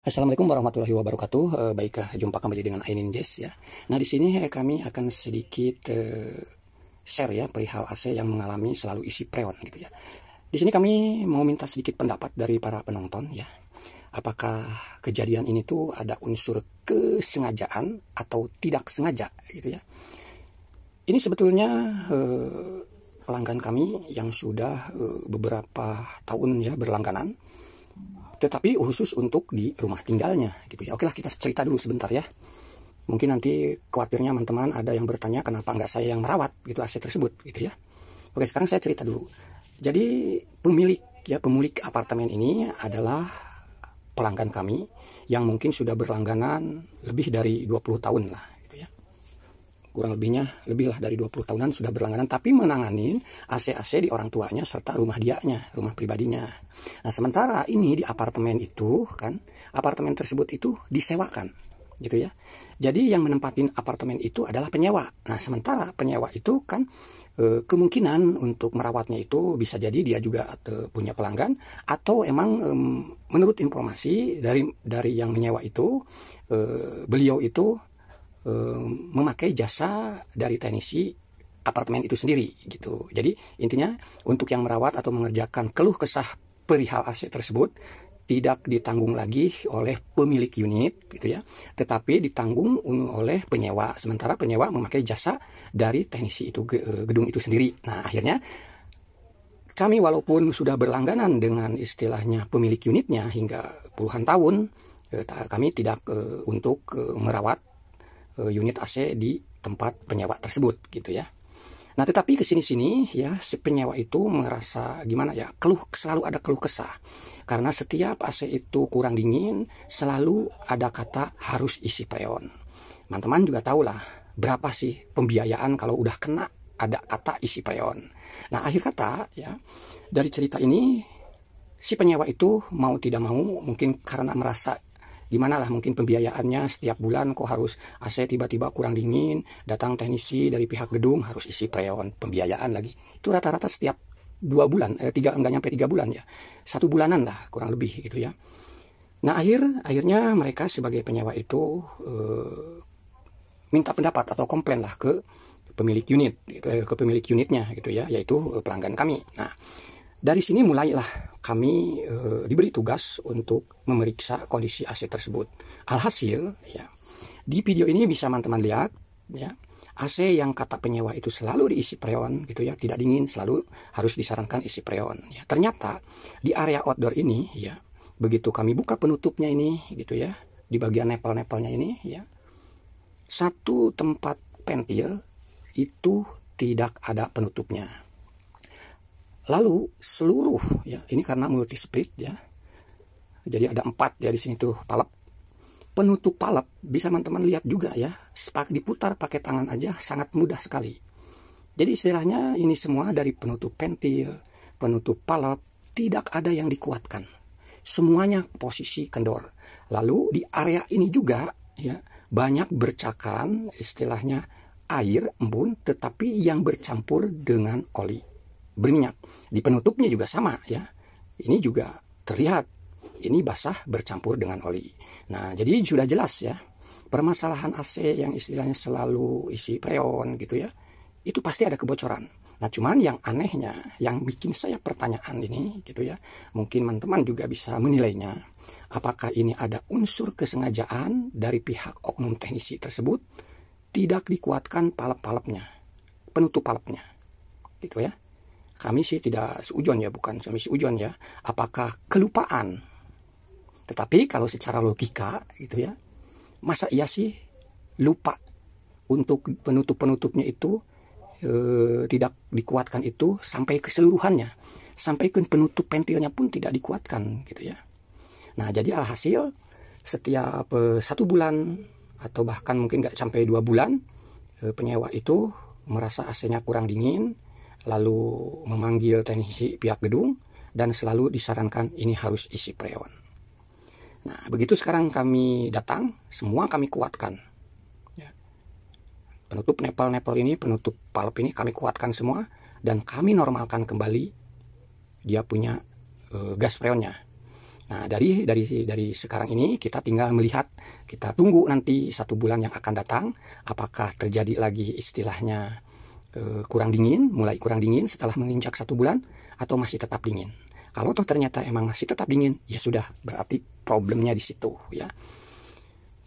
Assalamualaikum warahmatullahi wabarakatuh. Baiklah, jumpa kembali dengan Ainin Jazz ya. Nah, di sini kami akan sedikit share ya perihal AC yang mengalami selalu isi preon gitu ya. Di sini kami mau minta sedikit pendapat dari para penonton ya. Apakah kejadian ini tuh ada unsur kesengajaan atau tidak sengaja gitu ya. Ini sebetulnya pelanggan kami yang sudah beberapa tahun ya berlangganan, tetapi khusus untuk di rumah tinggalnya gitu ya. Oke lah, kita cerita dulu sebentar ya. Mungkin nanti khawatirnya teman-teman ada yang bertanya kenapa nggak saya yang merawat gitu AC tersebut gitu ya. Oke, sekarang saya cerita dulu. Jadi pemilik apartemen ini adalah pelanggan kami yang mungkin sudah berlangganan lebih dari 20 tahun lah gitu ya. Kurang lebihnya lebih lah dari 20 tahunan sudah berlangganan, tapi menanganin AC-AC di orang tuanya serta rumah dianya, rumah pribadinya. Nah, sementara ini di apartemen itu kan, apartemen tersebut itu disewakan gitu ya. Jadi yang menempatin apartemen itu adalah penyewa. Nah, sementara penyewa itu kan kemungkinan untuk merawatnya itu bisa jadi dia juga punya pelanggan, atau emang menurut informasi dari yang menyewa itu, beliau itu memakai jasa dari teknisi apartemen itu sendiri gitu. Jadi intinya untuk yang merawat atau mengerjakan keluh kesah perihal AC tersebut tidak ditanggung lagi oleh pemilik unit gitu ya, tetapi ditanggung oleh penyewa. Sementara penyewa memakai jasa dari teknisi itu gedung itu sendiri. Nah, akhirnya kami walaupun sudah berlangganan dengan istilahnya pemilik unitnya hingga puluhan tahun, kami tidak untuk merawat unit AC di tempat penyewa tersebut gitu ya. Nah, tetapi kesini-sini ya si penyewa itu merasa gimana ya, selalu ada keluh kesah. Karena setiap AC itu kurang dingin, selalu ada kata harus isi freon. Teman-teman juga tahu lah berapa sih pembiayaan kalau udah kena ada kata isi freon. Nah, akhir kata ya, dari cerita ini si penyewa itu mau tidak mau, mungkin karena merasa gimana lah, mungkin pembiayaannya setiap bulan kok harus AC tiba-tiba kurang dingin, datang teknisi dari pihak gedung harus isi freon, pembiayaan lagi. Itu rata-rata setiap 2 bulan, enggak nyampe 3 bulan ya, 1 bulanan lah kurang lebih gitu ya. Nah, akhirnya mereka sebagai penyewa itu minta pendapat atau komplain lah ke pemilik unit, ke pemilik unitnya gitu ya, yaitu pelanggan kami. Nah, dari sini mulailah kami diberi tugas untuk memeriksa kondisi AC tersebut. Alhasil ya, di video ini bisa teman-teman lihat ya, AC yang kata penyewa itu selalu diisi freon gitu ya, tidak dingin, selalu harus disarankan isi freon ya. Ternyata di area outdoor ini ya, begitu kami buka penutupnya ini gitu ya, di bagian nepel-nepelnya ini ya, satu tempat pentil itu tidak ada penutupnya. Lalu seluruh ya, ini karena multi split ya, jadi ada 4 ya di sini tuh palep. Penutup palep bisa teman-teman lihat juga ya, diputar pakai tangan aja sangat mudah sekali. Jadi istilahnya ini semua dari penutup pentil, penutup palep, tidak ada yang dikuatkan. Semuanya posisi kendor. Lalu di area ini juga ya, banyak bercakan istilahnya air embun, tetapi yang bercampur dengan oli berminyak. Di penutupnya juga sama ya, ini juga terlihat ini basah bercampur dengan oli. Nah, jadi sudah jelas ya, permasalahan AC yang istilahnya selalu isi freon gitu ya, itu pasti ada kebocoran. Nah, cuman yang anehnya, yang bikin saya pertanyaan ini gitu ya, mungkin teman-teman juga bisa menilainya, apakah ini ada unsur kesengajaan dari pihak oknum teknisi tersebut tidak dikuatkan palep-palepnya, penutup palepnya gitu ya. Kami sih tidak seujon ya, bukan kami seujon ya, apakah kelupaan. Tetapi kalau secara logika gitu ya, masa iya sih lupa untuk penutup-penutupnya itu tidak dikuatkan itu sampai keseluruhannya, sampai ke penutup pentilnya pun tidak dikuatkan gitu ya. Nah, jadi alhasil setiap 1 bulan atau bahkan mungkin nggak sampai 2 bulan, penyewa itu merasa AC-nya kurang dingin, lalu memanggil teknisi pihak gedung dan selalu disarankan ini harus isi freon. Nah, begitu sekarang kami datang, semua kami kuatkan ya. Penutup nepel-nepel ini, penutup palep ini kami kuatkan semua, dan kami normalkan kembali dia punya gas freonnya. Nah, dari sekarang ini kita tinggal melihat, kita tunggu nanti 1 bulan yang akan datang, apakah terjadi lagi istilahnya kurang dingin, mulai kurang dingin setelah menginjak 1 bulan, atau masih tetap dingin. Kalau toh ternyata emang masih tetap dingin, ya sudah, berarti problemnya di situ ya.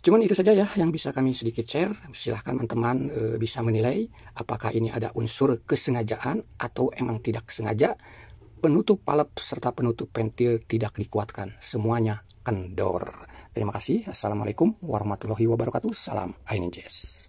Cuman itu saja ya yang bisa kami sedikit share. Silahkan teman-teman bisa menilai apakah ini ada unsur kesengajaan atau emang tidak sengaja. Penutup palep serta penutup pentil tidak dikuatkan, semuanya kendor. Terima kasih. Assalamualaikum warahmatullahi wabarakatuh. Salam Ainin Jazz.